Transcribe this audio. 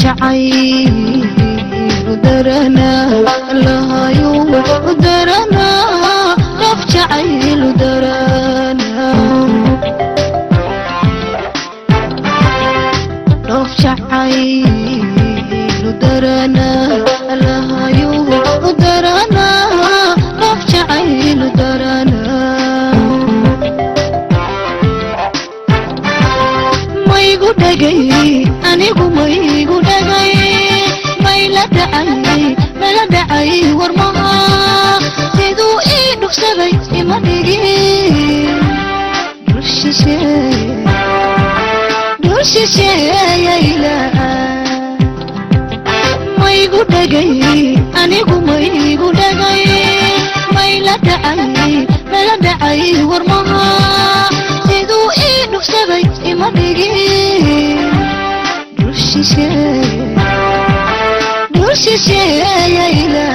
جعيل ودرنا الله يوم ودرنا رف جعيل ودرنا رف جعيل ودرنا الله يوم ودرنا رف جعيل ودرنا anigu maygu dhagay mayla dhacay warmaha siduu ii dhugsaday ima dhigin dul shisheeyayla maygu dhagay anigu maygu dhagay mayla dhacay warmaha siduu ii dhugsaday ima dhigin dul shisheeyayla